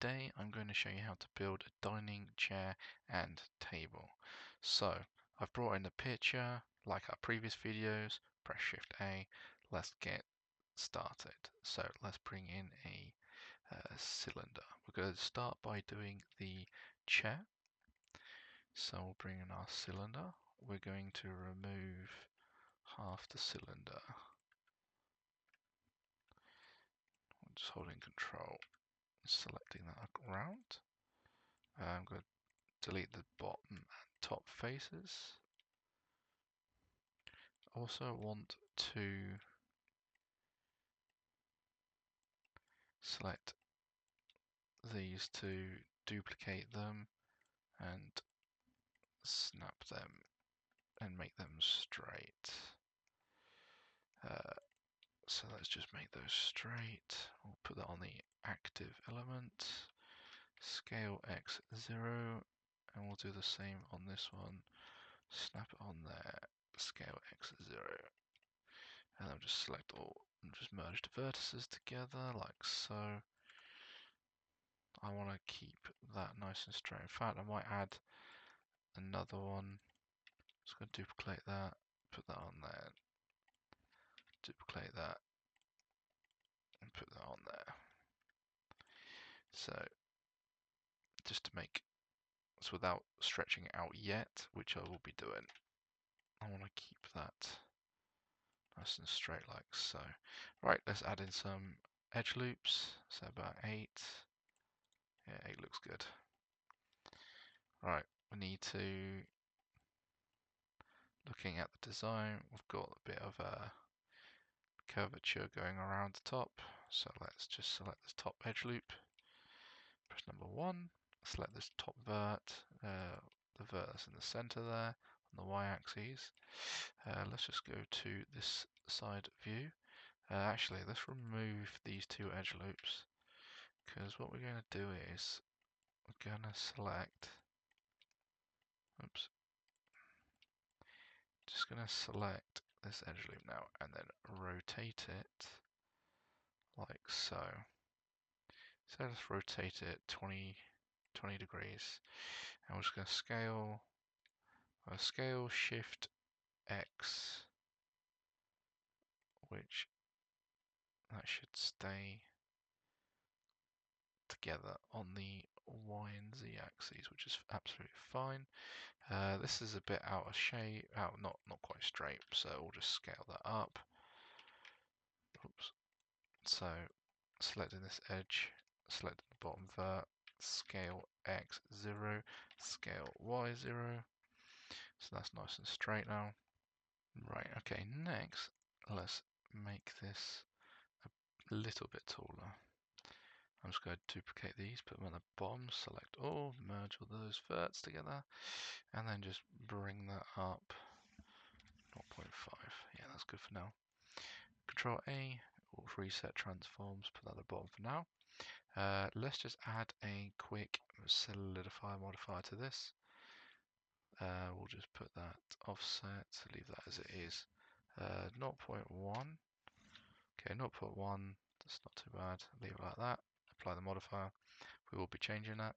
Today I'm going to show you how to build a dining chair and table. So I've brought in the picture like our previous videos. Press Shift A. Let's get started. So let's bring in a cylinder. We're going to start by doing the chair. So we'll bring in our cylinder. We're going to remove half the cylinder. I'm just holding Control, selecting that around. I'm going to delete the bottom and top faces. Also want to select these two, duplicate them and snap them and make them straight. So let's just make those straight. We'll put that on the active element, scale X0, and we'll do the same on this one. Snap it on there, scale X0, and I'll just select all and just merge the vertices together like so. I want to keep that nice and straight. In fact, I might add another one. Just going to duplicate that, put that on there, duplicate that, and put that on there. So, just to make so without stretching it out yet, which I will be doing, I want to keep that nice and straight like so. Right, let's add in some edge loops. So about 8. Yeah, 8 looks good. Right, we need to, looking at the design, we've got a bit of a curvature going around the top. So let's just select this top edge loop. Press number 1. Select this top vert, the vert that's in the center there on the y-axis. Let's just go to this side view. Actually, let's remove these two edge loops, because what we're going to do is we're going to select, oops, just going to select this edge loop now and then rotate it like so. So let's rotate it 20 degrees, and we're just going to scale Shift X, which that should stay together on the Y and Z axes, which is absolutely fine. This is a bit out of shape, not quite straight, so we'll just scale that up. Oops. So selecting this edge, selecting the bottom vert, scale X0, scale Y0. So that's nice and straight now. Right, okay, next let's make this a little bit taller. I'm just going to duplicate these, put them on the bottom, select all, merge all those verts together, and then just bring that up 0.5. Yeah, that's good for now. Control A, will reset transforms, put that at the bottom for now. Let's just add a quick solidify modifier to this. We'll just put that offset, leave that as it is. 0.1. Okay, 0.1, that's not too bad. Leave it like that. Apply the modifier. We will be changing that.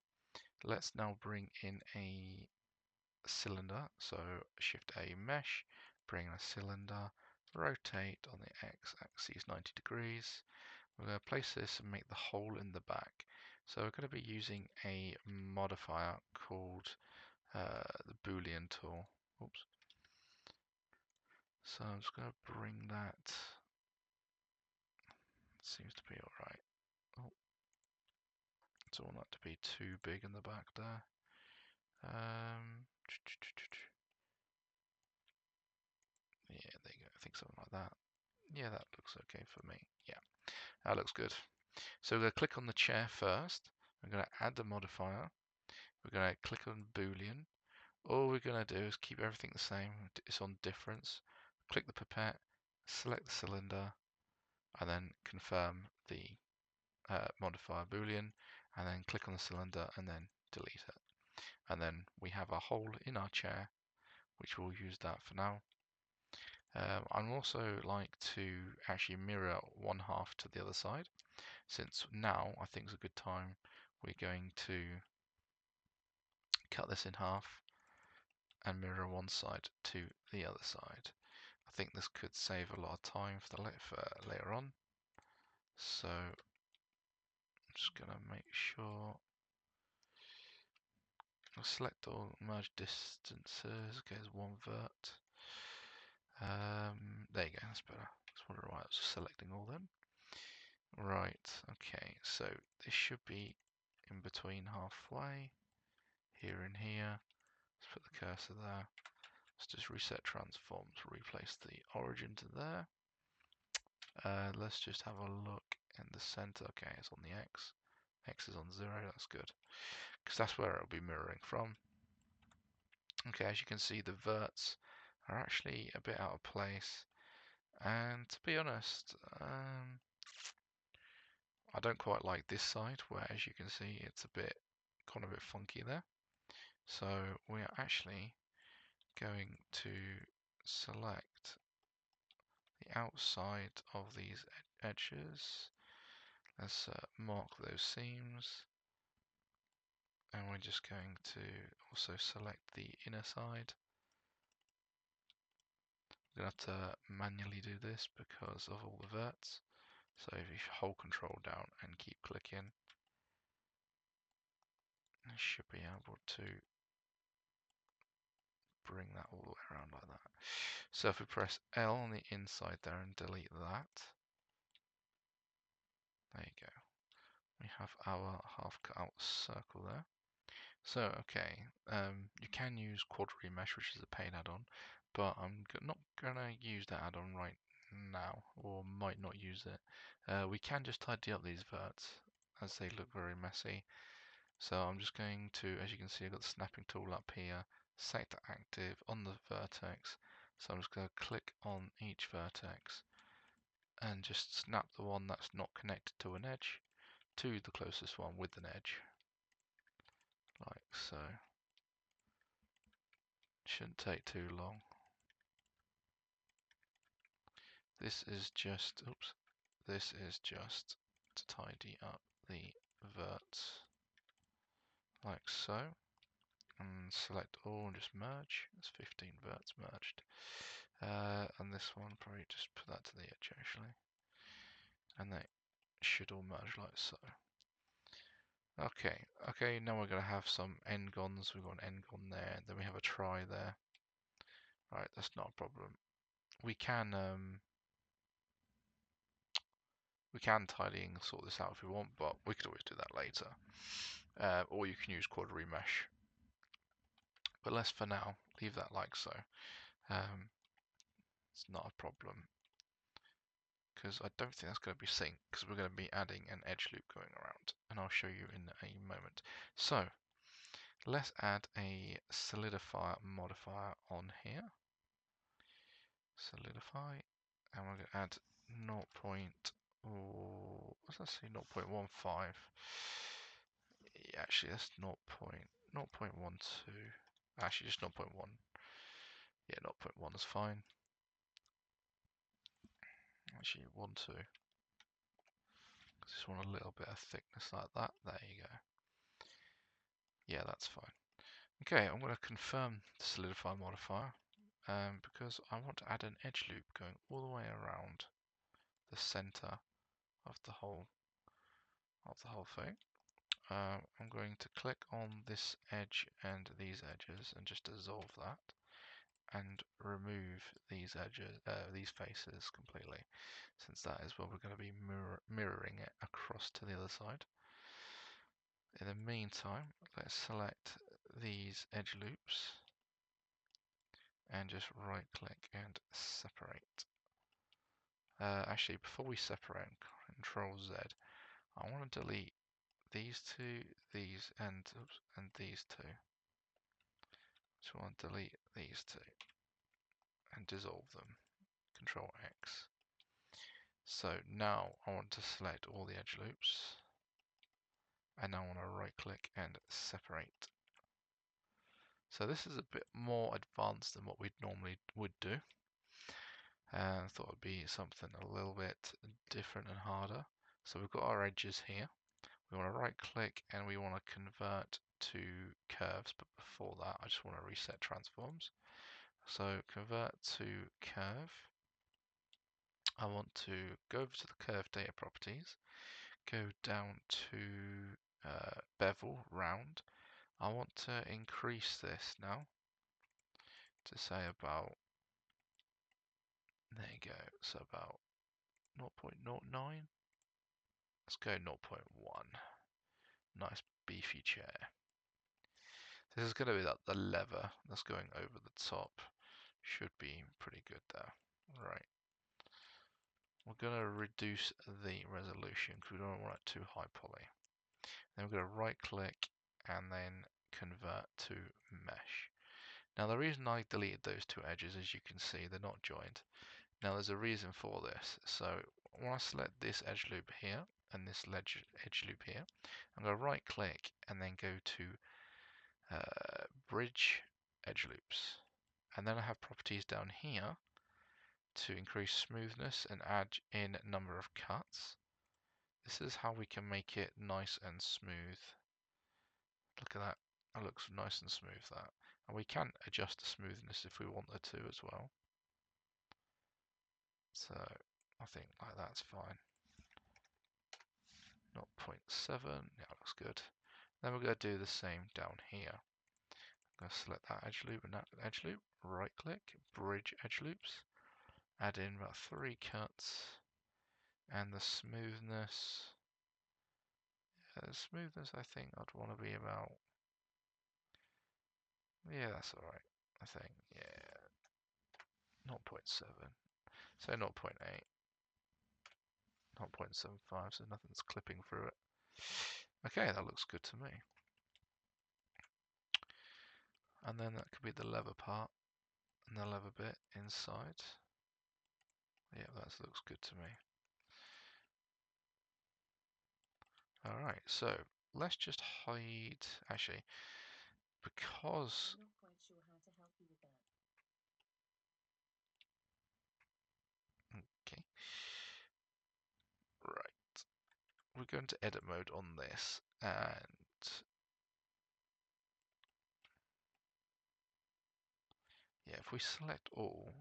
Let's now bring in a cylinder. So Shift A mesh, bring in a cylinder, rotate on the x-axis 90 degrees. We're going to place this and make the hole in the back. So we're going to be using a modifier called the Boolean tool. Oops. So I'm just going to bring that. Seems to be alright. Oh, don't want that to be too big in the back there. Yeah, there you go. I think something like that. Yeah, that looks okay for me. Yeah, that looks good. So we're going to click on the chair first. We're going to add the modifier. We're going to click on Boolean. All we're going to do is keep everything the same. It's on difference. Click the pipette, select the cylinder, and then confirm the modifier Boolean, and then click on the cylinder and then delete it. And then we have a hole in our chair, which we'll use that for now. I'd also like to actually mirror one half to the other side, since now I think is a good time we're going to cut this in half and mirror one side to the other side. I think this could save a lot of time for later on. So I'm just going to make sure I'll select all merge distances. Okay, there's one vert. There you go, that's better. Just wondering why I was selecting all them. Right, okay, so this should be in between halfway, here and here. Let's put the cursor there. Let's just reset transforms, replace the origin to there. Let's just have a look in the center. Okay, it's on the X. X is on 0, that's good. Because that's where it'll be mirroring from. Okay, as you can see, the verts are actually a bit out of place. And to be honest, I don't quite like this side, where as you can see, it's a bit funky there. So we are actually going to select the outside of these edges. Let's mark those seams, and we're just going to also select the inner side. I'm going to have to manually do this because of all the verts. So if you hold control down and keep clicking, you should be able to bring that all the way around like that. So if we press L on the inside there and delete that, there you go. We have our half cut out circle there. So okay, you can use quad remesh, which is a paid add-on, but I'm not gonna use that add-on right now, or might not use it. We can just tidy up these verts as they look very messy. So I'm just going to, as you can see, I've got the snapping tool up here, sector active on the vertex. So I'm just going to click on each vertex and just snap the one that's not connected to an edge to the closest one with an edge, like so. Shouldn't take too long. This is just, oops, this is just to tidy up the verts, like so. And select all and just merge. There's 15 verts merged. And this one, probably just put that to the edge actually. And they should all merge like so. Okay, now we're going to have some n-gons. We've got an n-gon there, then we have a try there. Right, that's not a problem. We can tidy and sort this out if we want, but we could always do that later. Or you can use quad remesh. But let's for now leave that like so. It's not a problem, because I don't think that's going to be synced, because we're going to be adding an edge loop going around, and I'll show you in a moment. So let's add a solidifier modifier on here. Solidify, and we're going to add 0. What's that say? 0.15. Yeah, actually, that's 0.12. Actually, just 0.1. Yeah, 0.1 is fine. Actually, 1, 2. Just want a little bit of thickness like that. There you go. Yeah, that's fine. Okay, I'm going to confirm the solidify modifier because I want to add an edge loop going all the way around the center of the whole thing. I'm going to click on this edge and these edges and just dissolve that and remove these edges, these faces completely, since that is where we're going to be mirroring it across to the other side. In the meantime, let's select these edge loops and just right click and separate. Actually, before we separate, Control Z, I want to delete these two, these, and these two. So I want to delete these two and dissolve them. Control X. So now I want to select all the edge loops, and now I want to right click and separate. So this is a bit more advanced than what we normally would do. And I thought it'd be something a little bit different and harder. So we've got our edges here. We want to right click and we want to convert to curves, but before that I just want to reset transforms. So convert to curve. I want to go over to the curve data properties, go down to bevel round. I want to increase this now to say about, there you go, so about 0.09. Let's go 0.1. Nice beefy chair. This is going to be the lever that's going over the top. Should be pretty good there. Right. We're going to reduce the resolution because we don't want it too high poly. Then we're going to right click and then convert to mesh. Now the reason I deleted those two edges, as you can see, they're not joined. Now there's a reason for this. So when I select this edge loop here and this edge loop here, I'm going to right click and then go to bridge edge loops. And then I have properties down here to increase smoothness and add in number of cuts. This is how we can make it nice and smooth. Look at that. That looks nice and smooth, that. And we can adjust the smoothness if we wanted to as well. So I think like that's fine. 0.7, yeah, looks good. Then we're going to do the same down here. I'm going to select that edge loop and that edge loop, right click, bridge edge loops, add in about 3 cuts, and the smoothness, I think I'd want to be about, yeah, that's alright, I think, yeah, 0.7, so 0.8, 0.75, so nothing's clipping through it. Okay, that looks good to me. And then that could be the lever part, and the lever bit inside. Yeah, that looks good to me. Alright, so let's just hide, actually, because... I'm not quite sure how to help you with that. Okay. Right. We're going to edit mode on this, and yeah, if we select all,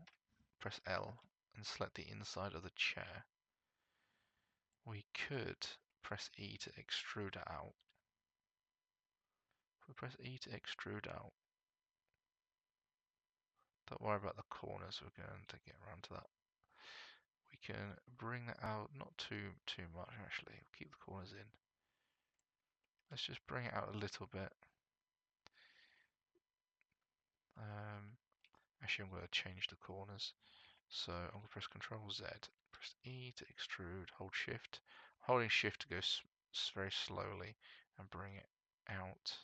press L, and select the inside of the chair, we could press E to extrude it out. If we press E to extrude out, don't worry about the corners, we're going to get around to that. We can bring that out, not too much actually, we'll keep the corners in. Let's just bring it out a little bit. Actually, I'm going to change the corners. So I'm going to press Ctrl Z, press E to extrude, hold Shift. Holding Shift to go very slowly and bring it out.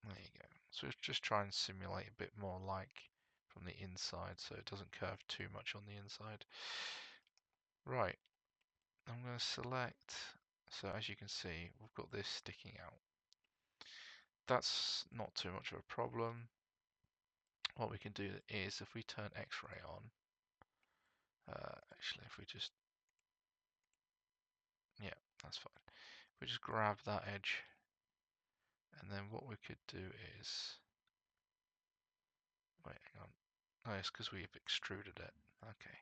There you go. So it's just try and simulate a bit more like from the inside so it doesn't curve too much on the inside. Right, I'm going to select, so as you can see, we've got this sticking out. That's not too much of a problem. What we can do is if we turn X-ray on, actually if we just, yeah, that's fine. If we just grab that edge, and then what we could do is, wait, hang on. Oh, it's because we've extruded it. Okay.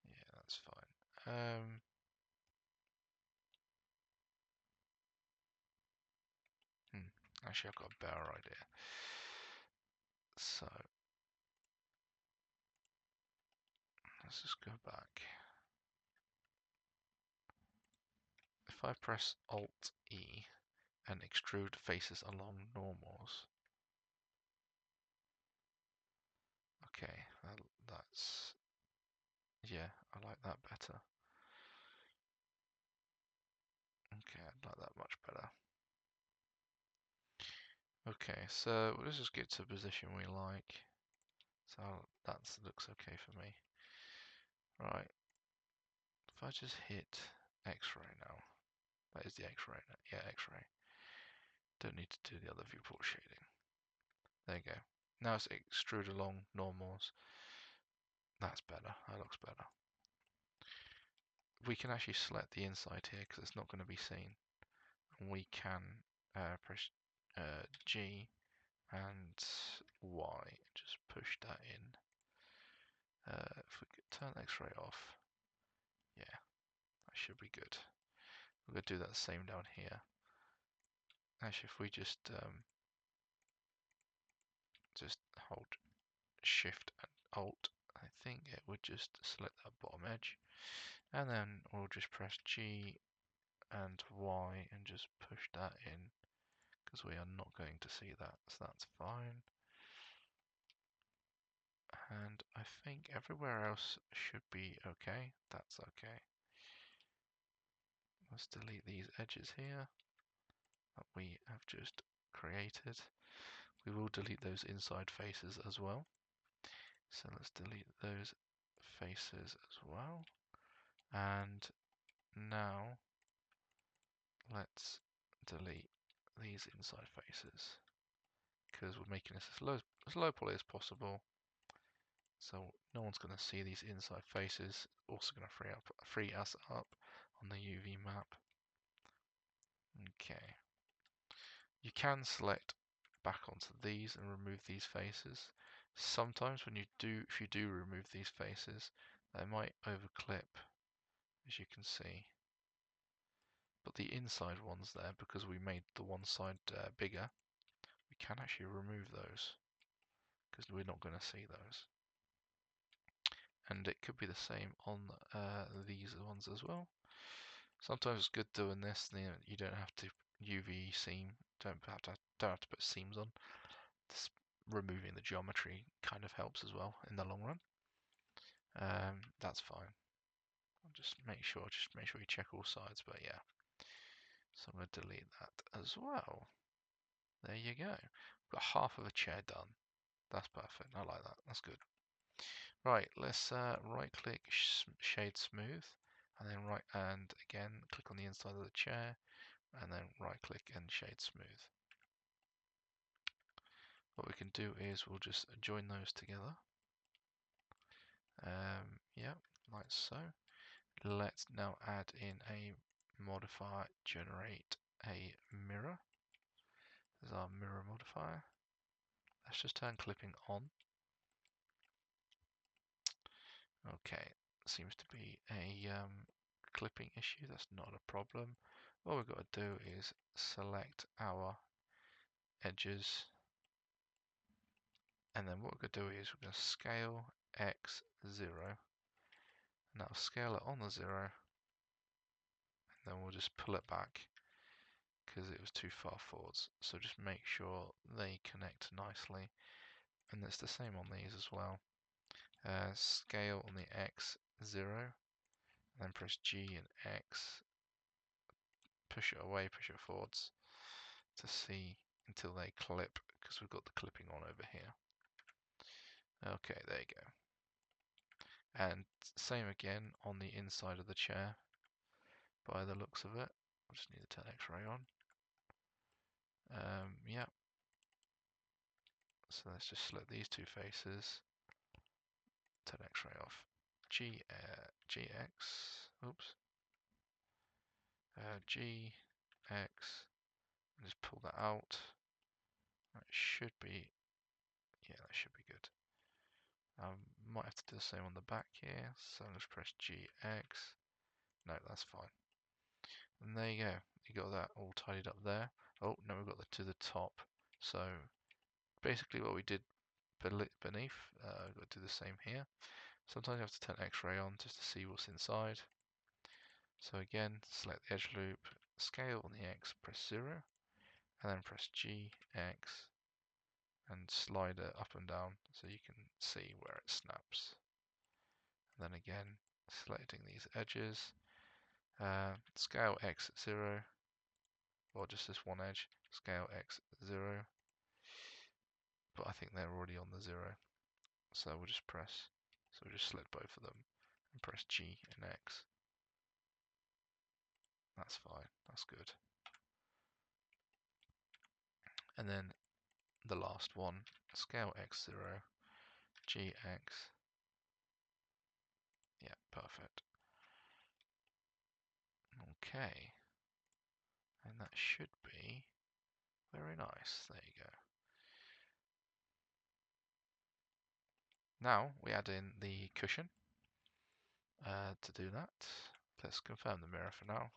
Yeah, that's fine. Actually, I've got a better idea. So, let's just go back. If I press Alt E and extrude faces along normals, okay, that's, yeah, I like that better. Okay, I like that much better. Okay, so let's just get to a position we like. So that looks okay for me. Right, if I just hit X-ray now, that is the X-ray, yeah, X-ray. Don't need to do the other viewport shading. There you go. Now it's extrude along normals. That's better. That looks better. We can actually select the inside here because it's not going to be seen. And we can press G and Y and just push that in. If we could turn X-ray off, yeah, that should be good. We're going to do that same down here. Actually, if we just hold Shift and Alt, I think it would just select that bottom edge, and then we'll just press G and Y and just push that in because we are not going to see that, so that's fine. And I think everywhere else should be okay. That's okay. Let's delete these edges here that we have just created. We will delete those inside faces as well. So let's delete those faces as well. And now let's delete these inside faces because we're making this as low poly as possible. So no one's going to see these inside faces. Also going to free us up on the UV map. Okay. You can select back onto these and remove these faces. Sometimes if you do remove these faces, they might overclip, as you can see. But the inside ones there, because we made the one side bigger, we can actually remove those because we're not going to see those. And it could be the same on these ones as well. Sometimes it's good doing this. You don't have to UV seam. Don't have to put seams on. Just removing the geometry kind of helps as well in the long run. That's fine. I'll just make sure you check all sides. But yeah, so I'm going to delete that as well. There you go. We've got half of a chair done. That's perfect. I like that. That's good. Right, let's right click shade smooth, and then again click on the inside of the chair, and then right click and shade smooth. What we can do is we'll just join those together. Yeah, like so. Let's now add in a modifier, generate a mirror. There's our mirror modifier. Let's just turn clipping on. Okay, seems to be a clipping issue. That's not a problem. What we've got to do is select our edges, and then what we're going to do is we're going to scale X 0. Now scale it on the 0, and then we'll just pull it back because it was too far forwards. So just make sure they connect nicely, and it's the same on these as well. Scale on the X 0, and then press G and X, push it away, push it forwards to see until they clip, because we've got the clipping on over here. Okay, there you go. And same again on the inside of the chair by the looks of it. I just need to turn X-ray on. Yeah. So let's just select these two faces. Turn X-ray off. GX. Oops. GX. And just pull that out. That should be. Yeah, that should be good. Might have to do the same on the back here. So let's press GX. No, that's fine. And there you go. You got that all tidied up there. Oh, now we've got to the top. So basically what we did beneath, we've got to do the same here. Sometimes you have to turn X-ray on just to see what's inside. So again, select the edge loop, scale on the X, press 0, and then press G, X, and slide it up and down so you can see where it snaps. And then again, selecting these edges, scale X 0, or just this one edge, scale X 0, but I think they're already on the 0, so we'll just select both of them and press G and X. That's fine, that's good. And then the last one, scale X 0, GX, Perfect. Okay. And that should be very nice. There you go. Now we add in the cushion. To do that, let's confirm the mirror for now.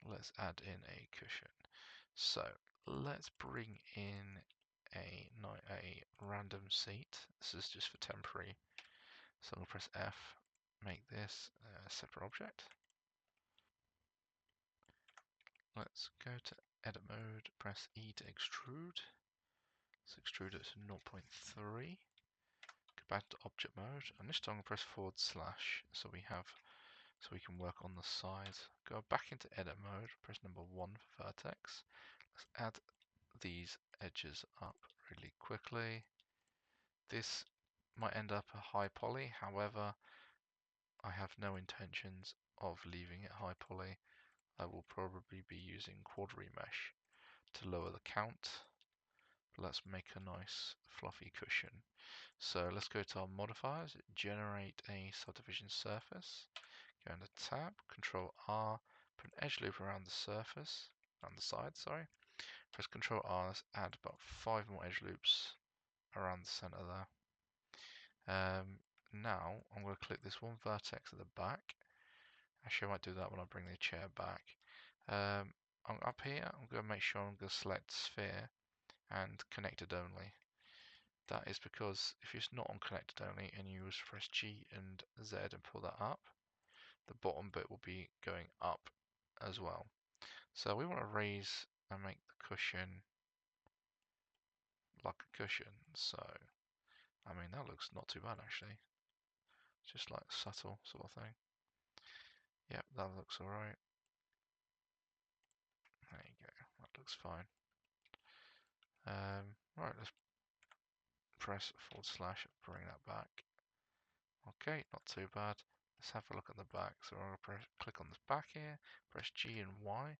Let's add in a cushion. So let's bring in a random seat. This is just for temporary. So I'll press F, make this a separate object. Let's go to edit mode, press E to extrude. Let's extrude it to 0.3. Go back to object mode, and this time I'll press / so we can work on the sides. Go back into edit mode, press number 1 for vertex. Let's add these edges up really quickly. This might end up a high poly, however, I have no intentions of leaving it high poly. I will probably be using quad remesh to lower the count. But let's make a nice fluffy cushion. So let's go to our modifiers, generate a subdivision surface. Go into tab, Control R, put an edge loop around the surface, around the side, sorry. Press Control R, let's add about 5 more edge loops around the center there. Now I'm going to click this one vertex at the back. Actually, I might do that when I bring the chair back. Up here, I'm going to make sure I'm going to select sphere and connected only. That is because if it's not on connected only and you press G and Z and pull that up, the bottom bit will be going up as well. So we want to raise and make the cushion like a cushion. So, I mean, that looks not too bad actually. Just like subtle sort of thing. Yep, that looks alright. There you go, that looks fine. Right, let's press / bring that back. Okay, not too bad. Let's have a look at the back. So I'm going to click on this back here, press G and Y,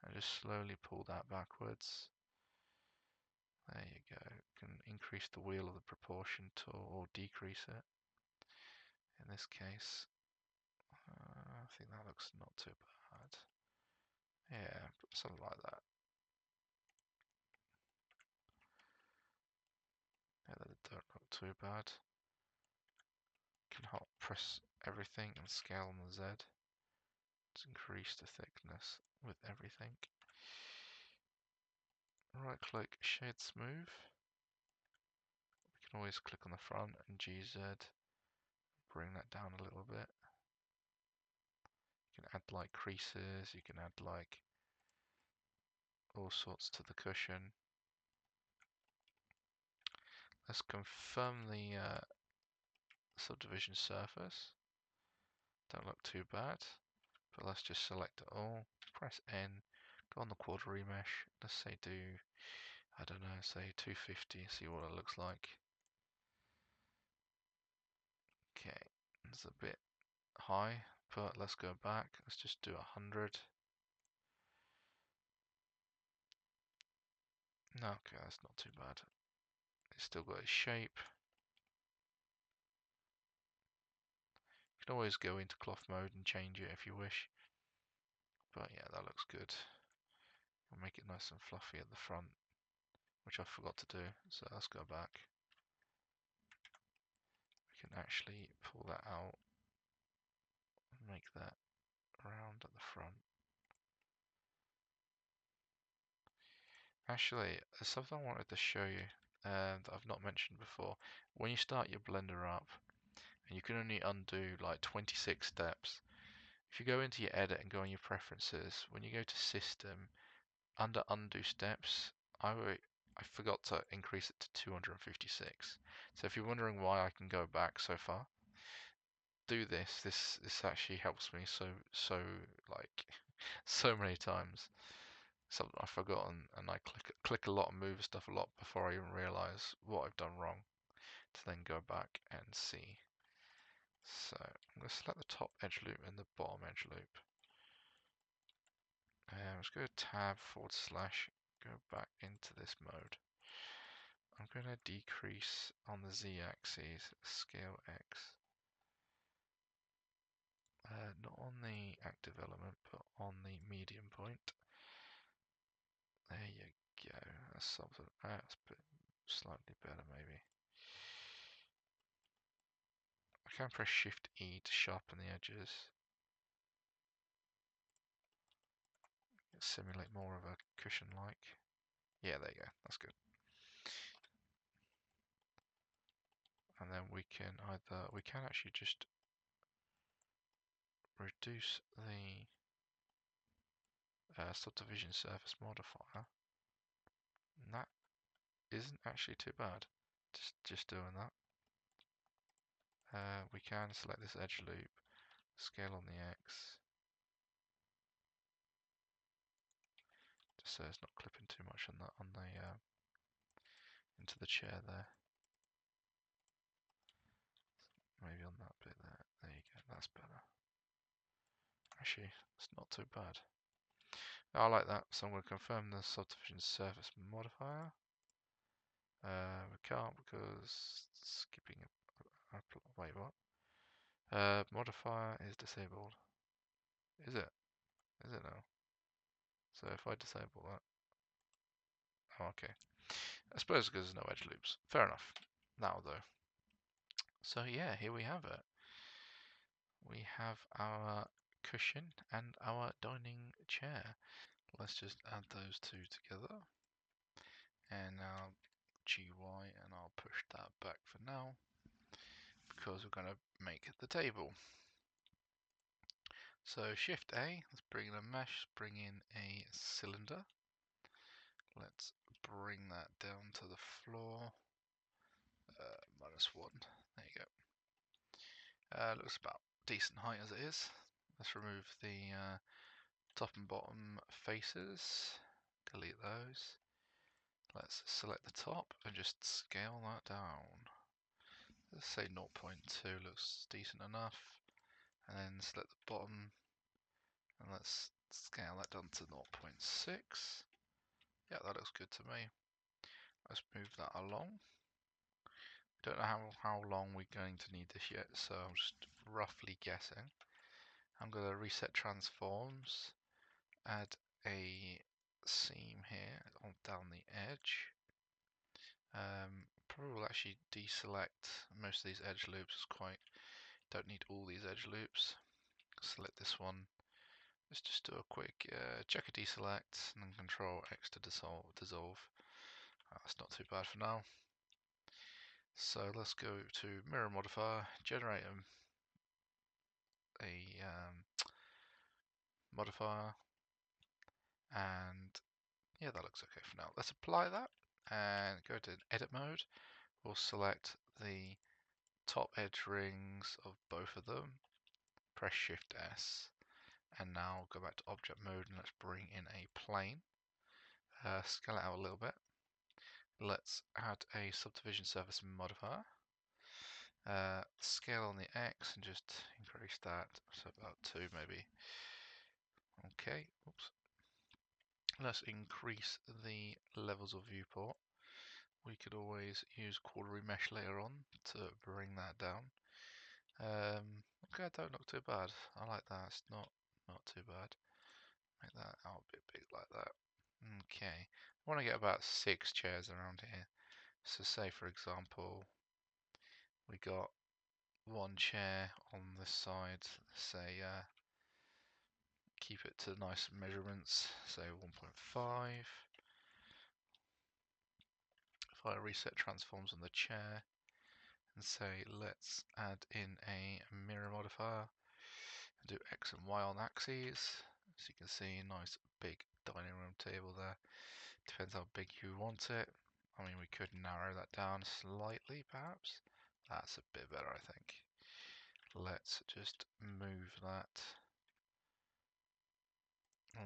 and just slowly pull that backwards. There you go. You can increase the wheel of the proportion tool or decrease it. In this case, I think that looks not too bad. Yeah, something like that. Yeah, that don't look too bad. Can press everything and scale on the Z to increase the thickness with everything. Right click, shade smooth. We can always click on the front and GZ, bring that down a little bit. You can add like creases, you can add like all sorts to the cushion. Let's confirm the subdivision surface. Don't look too bad, but let's just select it all, press N, go on the quad remesh. Let's say do, I don't know, say 250, see what it looks like. Okay, it's a bit high, but let's go back. Let's just do 100. No, okay, that's not too bad. It's still got its shape. You can always go into cloth mode and change it if you wish. But yeah, that looks good. We'll make it nice and fluffy at the front, which I forgot to do. So let's go back. We can actually pull that out and make that round at the front. Actually, there's something I wanted to show you that I've not mentioned before. When you start your Blender up, and you can only undo like 26 steps. If you go into your edit and go on your preferences, when you go to system, under undo steps, I forgot to increase it to 256. So if you're wondering why I can go back so far, do this. This actually helps me so like so many times. Something I've forgotten, and I click a lot and move stuff a lot before I even realise what I've done wrong, to then go back and see. So I'm going to select the top edge loop and the bottom edge loop. Let's go to tab / go back into this mode. I'm going to decrease on the Z axis, scale X. element, but on the medium point. There you go. That's something. That's a bit slightly better, maybe. I can press Shift E to sharpen the edges. Simulate more of a cushion-like. Yeah, there you go. That's good. And then we can actually just reduce the subdivision surface modifier. And that isn't actually too bad. Just doing that. We can select this edge loop, scale on the X, just so it's not clipping too much on the into the chair there. Maybe on that bit there. There you go. That's better. Actually, it's not too bad. I like that. So I'm going to confirm the subdivision surface modifier. We can't because skipping a wait, what? Modifier is disabled. Is it? Is it now? So if I disable that, oh, okay. I suppose because there's no edge loops. Fair enough. Now though. So yeah, here we have it. We have our cushion and our dining chair. Let's just add those two together. And now GY, and I'll push that back for now because we're going to make the table. So Shift A, let's bring in a mesh, bring in a cylinder. Let's bring that down to the floor. -1. There you go. Looks about decent height as it is. Let's remove the top and bottom faces. Delete those. Let's select the top and just scale that down. Let's say 0.2 looks decent enough. And then select the bottom and let's scale that down to 0.6. Yeah, that looks good to me. Let's move that along. Don't know how long we're going to need this yet, so I'm just roughly guessing. I'm going to reset transforms, add a seam here on down the edge. Probably will actually deselect most of these edge loops. Don't need all these edge loops. Select this one. Let's just do a quick check a deselect and then Control X to dissolve. That's not too bad for now. So let's go to mirror modifier, generate a modifier, and yeah, that looks okay for now. Let's apply that and go to edit mode. We'll select the top edge rings of both of them, press Shift S, and now go back to object mode and let's bring in a plane. Scale it out a little bit. Let's add a subdivision surface modifier. Scale on the X and just increase that, so about 2 maybe. Okay, oops. Let's increase the levels of viewport. We could always use quadrilateral mesh later on to bring that down. Okay, that don't look too bad. I like that. It's not too bad. Make that out a bit big like that. Okay, I want to get about 6 chairs around here. So say for example, we got one chair on this side. Say keep it to nice measurements. Say 1.5. If I reset transforms on the chair and say let's add in a mirror modifier and do X and Y on axes. As you can see, nice big dining room table there. Depends how big you want it. I mean, we could narrow that down slightly perhaps. That's a bit better, I think. Let's just move that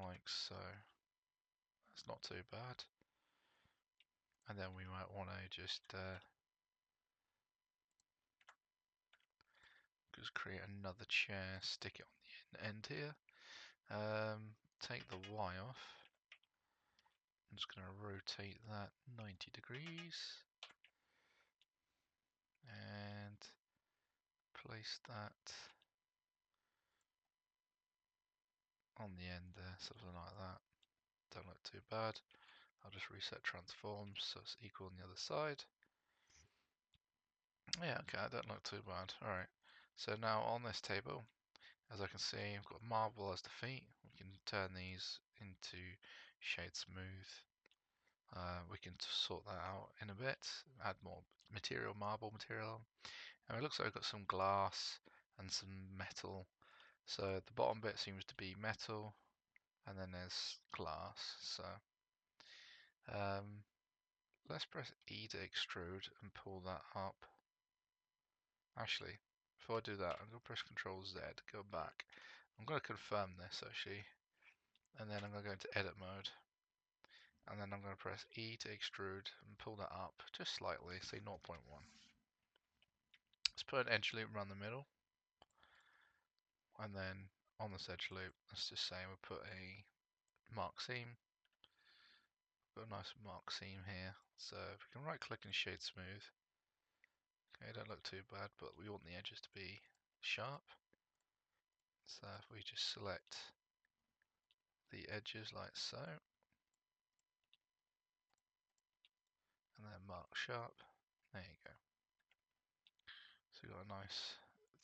like so. That's not too bad. And then we might want to just create another chair, stick it on the end here. Take the Y off. I'm just going to rotate that 90 degrees and place that on the end there, something like that. Don't look too bad. I'll just reset transforms so it's equal on the other side. Yeah, okay, I don't look too bad. Alright, so now on this table, as I can see, I've got marble as the feet. We can turn these into shade smooth. We can sort that out in a bit, add more material, marble material. And it looks like I've got some glass and some metal. So the bottom bit seems to be metal, and then there's glass. So let's press E to extrude and pull that up. Actually, before I do that, I'm going to press Control Z, go back. I'm going to confirm this actually, and then I'm going to go into edit mode. And then I'm going to press E to extrude and pull that up just slightly, say 0.1. Let's put an edge loop around the middle. And then on this edge loop, let's just say we'll put a mark seam. Got a nice mark seam here. So if we can right click and shade smooth. Okay, don't look too bad, but we want the edges to be sharp. So if we just select the edges like so, and then mark sharp, there you go. So we've got a nice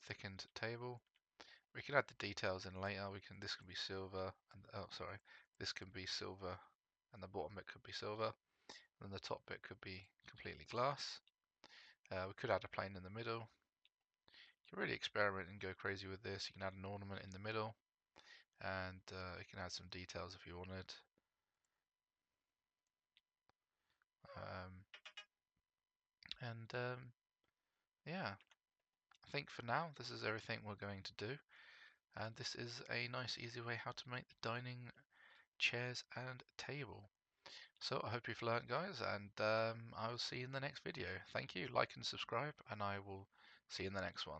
thickened table. We can add the details in later. This can be silver, and this can be silver, and the bottom bit could be silver, and then the top bit could be completely glass. We could add a plane in the middle. You can really experiment and go crazy with this. You can add an ornament in the middle, and you can add some details if you wanted. Um, yeah, I think for now this is everything we're going to do, and this is a nice easy way how to make the dining chairs and table. So I hope you've learned, guys, and I will see you in the next video. Thank you, like and subscribe, and I will see you in the next one.